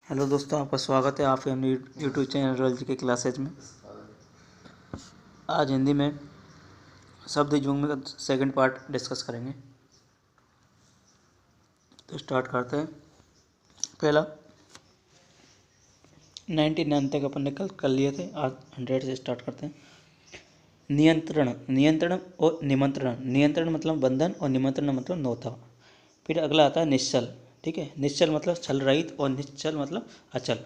Hello दोस्तों, आपका स्वागत है आपके अपने यूट्यूब चैनल रॉयल जी के क्लासेज में। आज हिंदी में शब्द युग्म का सेकंड पार्ट डिस्कस करेंगे। तो स्टार्ट करते हैं। पहला 99 तक अपन ने कल कर लिए थे, आज 100 से स्टार्ट करते हैं। नियंत्रण, नियंत्रण और निमंत्रण। नियंत्रण मतलब बंधन और निमंत्रण मतलब न्योता। फिर अगला आता है निश्चल। ठीक है, निश्चल मतलब छल रहित और निश्चल मतलब अचल।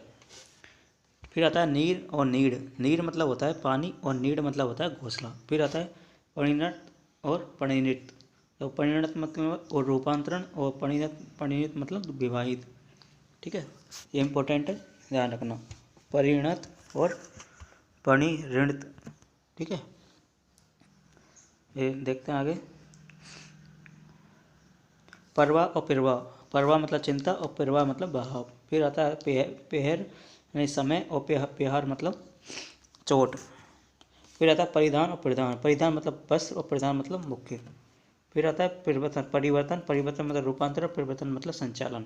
फिर आता है नीर और नीड़। नीर मतलब होता है पानी और नीड़ मतलब होता है घोंसला। फिर आता है परिणत और परिणित। तो परिणत मतलब और रूपांतरण और परिणित मतलब विवाहित। ठीक है, ये इम्पोर्टेंट है, ध्यान रखना। परिणत और परिणित। ठीक है, ये देखते हैं आगे। परवा और पिरवा। परवा मतलब चिंता और पिरवा मतलब बहाव। फिर आता है पेहर यानी समय और पेहार मतलब चोट। फिर आता है परिधान और परिधान। परिधान मतलब वस्त्र और परिधान मतलब मुख्य। फिर आता है परिवर्तन। परिवर्तन, परिवर्तन मतलब रूपांतरण, परिवर्तन मतलब संचालन।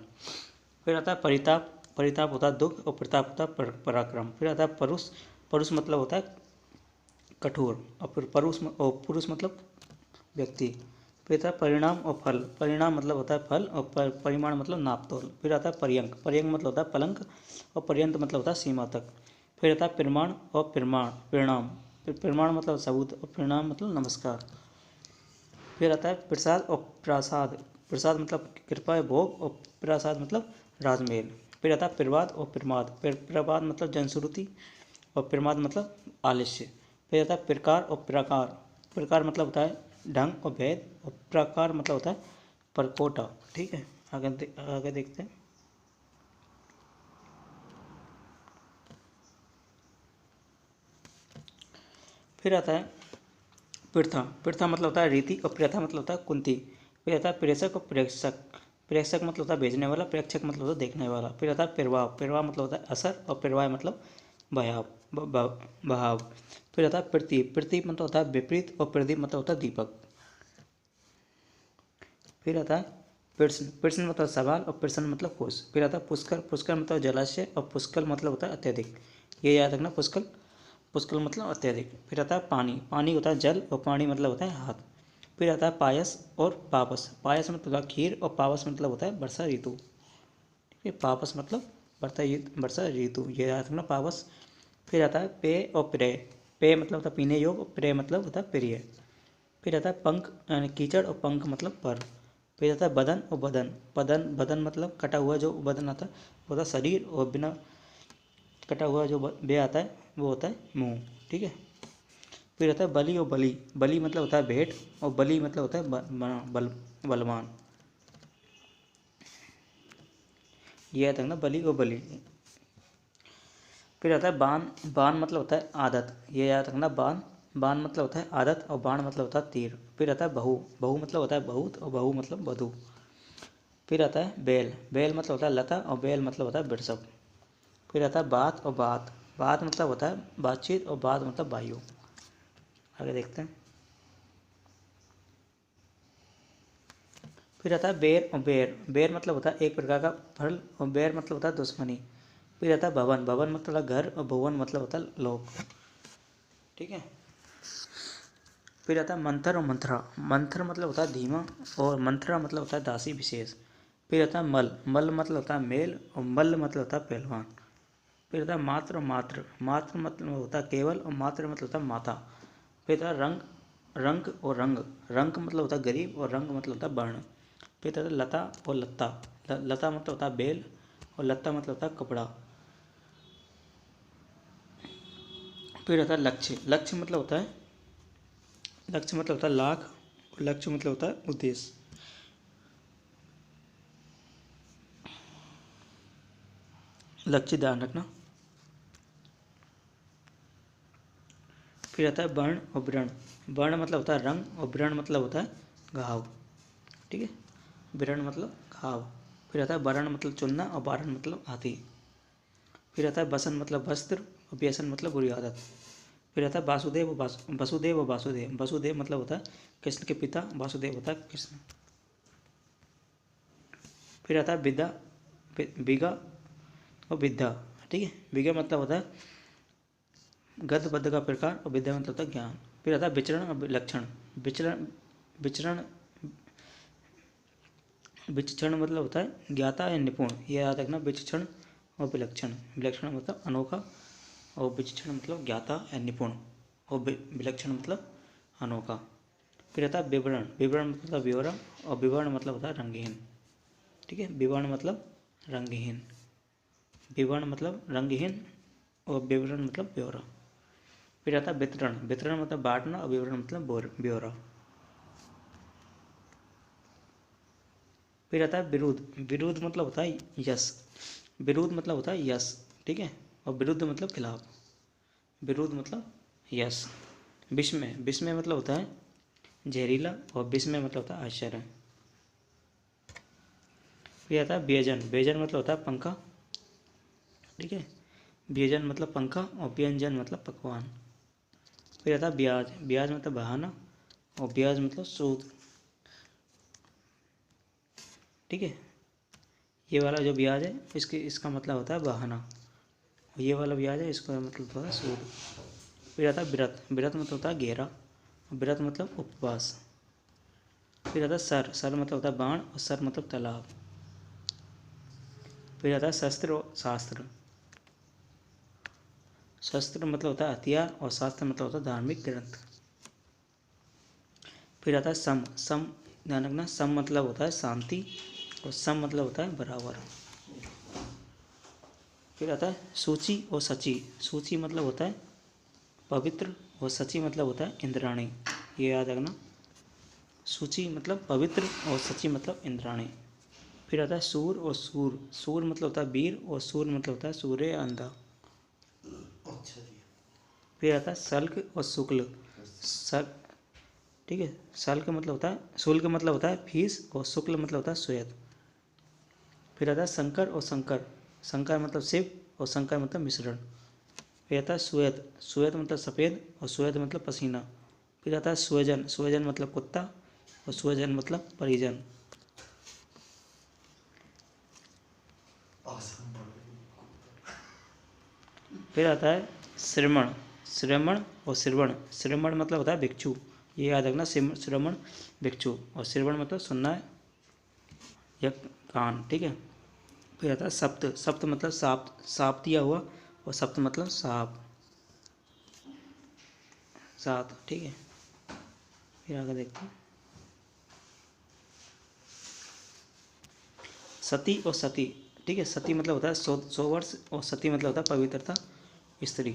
फिर आता है परिताप। परिताप होता है दुख और प्रताप होता है पराक्रम। फिर आता है परुष। परुष मतलब होता है कठोर और फिर पुरुष मतलब व्यक्ति। फिर आता है परिणाम और फल। परिणाम मतलब होता है फल और परिमाण मतलब नापतोल। फिर आता है पर्यंक। पर्यंक मतलब होता है पलंग और पर्यंत मतलब होता है सीमा तक। फिर आता है प्रमाण और परिणाम। प्रमाण मतलब सबूत और परिणाम मतलब नमस्कार। फिर आता है प्रसाद और प्रासाद। प्रसाद मतलब कृपा या भोग और प्रासाद मतलब राजमहल। फिर आता है प्रवाद और प्रमाद। प्रवाद मतलब जनश्रुति और प्रमाद मतलब आलस्य। फिर आता है प्रकार और प्रकार। प्रकार मतलब होता है ढंग और भेद और प्रकार मतलब होता है परकोटा। ठीक है, आगे देखते हैं। फिर आता है प्रथा। प्रथा मतलब होता है रीति और प्रथा मतलब होता है कुंती। फिर आता है प्रेषक और प्रेक्षक। प्रेषक मतलब होता है भेजने वाला, प्रेक्षक मतलब होता है देखने वाला। फिर आता है प्रभाव। प्रभाव मतलब होता है असर और प्रवाह मतलब बहाव बहाव। फिर आता है प्रतीप। प्रतीप मतलब होता है विपरीत और प्रदीप मतलब होता है दीपक। फिर आता है प्रश्न। प्रश्न मतलब सवाल और प्रश्न मतलब कोश। फिर आता है पुष्कर। पुष्कर मतलब जलाशय और पुष्कल मतलब होता है अत्यधिक। ये याद रखना, पुष्कल पुष्कल मतलब अत्यधिक। फिर आता है पानी। पानी होता है जल और पानी मतलब होता है हाथ। फिर आता है पायस और पावस। पायस मतलब होता है खीर और पावस मतलब होता है वर्षा ऋतु। ठीक है, पावस मतलब वर्षा ऋतु, ये याद रखना, पावस। फिर आता है पेय और प्रेय। पेय मतलब होता है पीने योग्य और प्रेय मतलब होता है प्रिय। फिर आता है पंख यानी कीचड़ और पंख मतलब पर। फिर आता है बदन और बदन। बदन मतलब कटा हुआ जो बदन आता है वो होता है शरीर, और बिना कटा हुआ जो बे आता है वो होता है मुंह। ठीक है, फिर आता है बलि और बलि। बलि मतलब होता है भेंट और बलि मतलब होता है बलवान। ये याद रखना, बलि और बलि। फिर आता है बाण। बाण मतलब होता है आदत, ये याद रखना, बाण। बाण मतलब होता है आदत और बाण मतलब होता है तीर। फिर आता है बहु। बहु मतलब होता है बहुत और बहु मतलब वधु। फिर आता है बैल। बैल मतलब होता है लता और बैल मतलब होता है वृषभ। फिर आता है बात और बात। बात मतलब होता है बातचीत और बात मतलब वायु। आगे देखते हैं। फिर आता है बेर और बेर। बेर मतलब होता है एक प्रकार का फल और बैर मतलब होता है दुश्मनी। फिर आता है भवन। भवन मतलब होता है घर और भुवन मतलब होता है लोक। ठीक है, फिर आता है मंथर और मंथरा। मंथर मतलब होता है धीमा और मंथरा मतलब होता है दासी विशेष। फिर आता है मल। मल मतलब होता है मेल और मल्ल मतलब होता है पहलवान। फिर आता है मात्र और मात्र। मात्र मतलब होता है केवल और मात्र मतलब होता है माता। फिर आता है रंग। रंग और रंग। रंग मतलब होता है गरीब और रंग मतलब होता है वर्ण। फिर आता है लता और लत्ता। लता मतलब होता है बेल और लत्ता मतलब होता है कपड़ा। फिर आता है लक्ष्य। लक्ष्य मतलब होता है लाख और लक्ष्य मतलब होता है उद्देश्य। लक्ष्य ध्यान रखना। फिर आता है वर्ण और व्रण। वर्ण मतलब होता है रंग और व्रण मतलब होता है घाव। ठीक है, व्रण मतलब घाव। फिर आता है वर्ण मतलब चुनना और वारण मतलब हाथी। फिर आता है वसन मतलब वस्त्र और व्यसन मतलब बुरी आदत। फिर आता है वासुदेव वसुदेव और वासुदेव। वसुदेव मतलब होता है कृष्ण के पिता, वासुदेव होता है कृष्ण। फिर आता है विदा विगा और विद्या। ठीक है, विज्ञा मतलब होता है गद्य पद्य का प्रकार और विद्या मतलब होता है ज्ञान। फिर आता है विचरण और विलक्षण। विचरण विचरण विचक्षण मतलब होता है ज्ञाता या निपुण, ये याद रखना। विचक्षण और विलक्षण। विलक्षण मतलब अनोखा और विचक्षण मतलब ज्ञाता या निपुण और विलक्षण मतलब अनोखा। फिर आता है विवरण। विवरण मतलब ब्यौरा और विवरण मतलब होता है रंगहीन। ठीक है, विवरण मतलब रंगहीन, विवरण मतलब रंगहीन और विवरण मतलब ब्यौरा। फिर आता है वितरण। वितरण मतलब बांटना और विवरण मतलब ब्यौरा। फिर आता है विरुद्ध। विरुद्ध मतलब होता है यश। विरुद्ध मतलब होता है यश। ठीक है, और विरुद्ध मतलब खिलाफ। विरुद्ध मतलब यश। विस्मय। विस्मय मतलब होता है जहरीला और विस्मय मतलब होता है आश्चर्य। फिर आता है व्यजन। व्यजन मतलब होता है पंखा। ठीक है, व्यजन मतलब पंखा और व्यंजन मतलब पकवान। फिर आता है ब्याज। ब्याज मतलब बहाना और ब्याज मतलब सूद। ठीक है, ये वाला जो ब्याज है इसका मतलब होता है बहाना, और ये वाला ब्याज है इसका मतलब होता है सूद। फिर आता है व्रत। व्रत मतलब होता है गहरा, व्रत मतलब उपवास। फिर आता है सर। सर मतलब होता है बाण और सर मतलब तालाब। फिर आता है शस्त्र और शास्त्र। शस्त्र मतलब होता है हथियार और शास्त्र मतलब होता है धार्मिक ग्रंथ। फिर आता है सम। सम ध्यान रखना, सम मतलब होता है शांति और सम मतलब होता है बराबर। फिर आता है सूची और सची। सूची मतलब होता है पवित्र और सची मतलब होता है इंद्राणी, ये याद रखना। सूची मतलब पवित्र और सची मतलब इंद्राणी। फिर आता है सूर और सूर। सूर मतलब होता है वीर और सूर मतलब होता है सूर्य या अंधा। फिर आता है शल्क और शुक्ल। ठीक है, शल्क मतलब होता है, शुल्क मतलब होता है फीस और शुक्ल मतलब होता है श्वेत। फिर आता है शंकर और शंकर। शंकर मतलब शिव और शंकर मतलब मिश्रण। फिर आता है श्वेत। श्वेत मतलब सफ़ेद और श्वेत मतलब पसीना। फिर आता है स्वजन। स्वजन मतलब कुत्ता और स्वजन मतलब परिजन। फिर आता है श्रमण। श्रमण और श्रवण। श्रमण मतलब होता है भिक्षु, ये याद रखना। श्रवण भिक्षु और श्रवण मतलब सुनना है या कान। ठीक है, फिर आता है सप्त। सप्त मतलब साप, साप दिया हुआ, और सप्त मतलब साप, सात। ठीक है, फिर आगे देखते हैं सती और सती। ठीक है, सती मतलब होता है 100 वर्ष और सती मतलब होता है पवित्रता, स्त्री।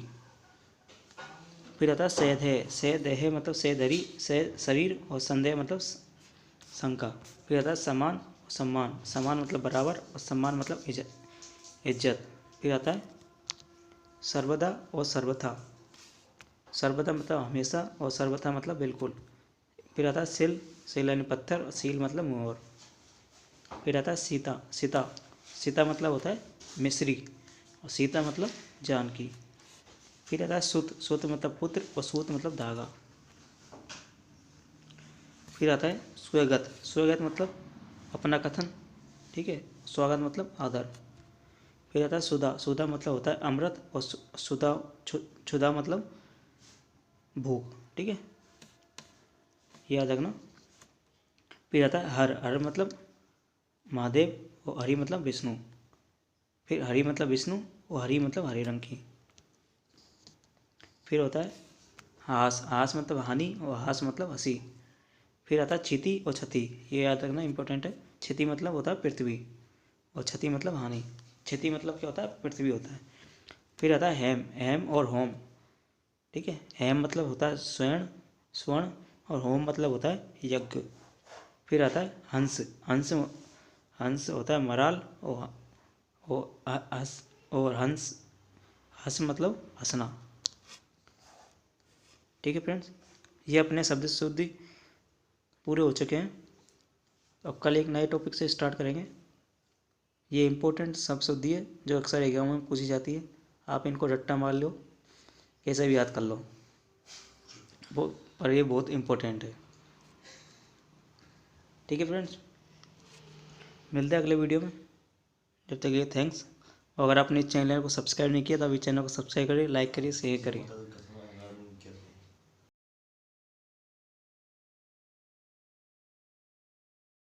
फिर आता है सैदेह। सैदेह मतलब सैधरी, शरीर और संदेह मतलब शंका। फिर आता है समान और सम्मान। समान मतलब बराबर और सम्मान मतलब इज्जत। फिर आता है सर्वदा और सर्वथा। सर्वदा मतलब हमेशा और सर्वथा मतलब बिल्कुल। फिर आता है सिल। सिल यानी पत्थर और सील मतलब मोहर। फिर आता है सीता। सीता। सीता मतलब होता है मिस्री और सीता मतलब जानकी। फिर आता है सुत। सुत मतलब पुत्र और सूत मतलब धागा। फिर आता है स्वगत। स्वगत मतलब अपना कथन। ठीक है, स्वागत मतलब आदर। फिर आता है सुधा। सुधा मतलब होता है अमृत और सुधा क्षुधा मतलब भूख। ठीक है, याद रखना। फिर आता है हर। हर मतलब महादेव और हरि मतलब विष्णु। फिर हरि मतलब विष्णु और हरि मतलब हरे रंग की। फिर होता है हास। हास मतलब हानि और हास मतलब हंसी। फिर आता है क्षिति और क्षति, ये याद रखना, इंपॉर्टेंट है। क्षिति मतलब होता है पृथ्वी और क्षति मतलब हानि। क्षति मतलब क्या होता है, पृथ्वी होता है। फिर आता है हेम। हेम और होम। ठीक है, हेम मतलब होता है स्वर्ण स्वर्ण और होम मतलब होता है यज्ञ। फिर आता है हंस। हंस हंस होता है मराल और हंस हंस मतलब हंसना। ठीक है फ्रेंड्स, ये अपने शब्द शुद्धि पूरे हो चुके हैं। अब कल एक नए टॉपिक से स्टार्ट करेंगे। ये इंपॉर्टेंट शब्द शुद्धि है जो अक्सर एग्जाम में पूछी जाती है। आप इनको रट्टा मार लो, कैसे भी याद कर लो, वो पर ये बहुत इंपॉर्टेंट है। ठीक है फ्रेंड्स, मिलते हैं अगले वीडियो में। जब तक ये थैंक्स। और अगर आपने इस चैनल को सब्सक्राइब नहीं किया तो अभी चैनल को सब्सक्राइब करिए, लाइक करिए, शेयर करिए।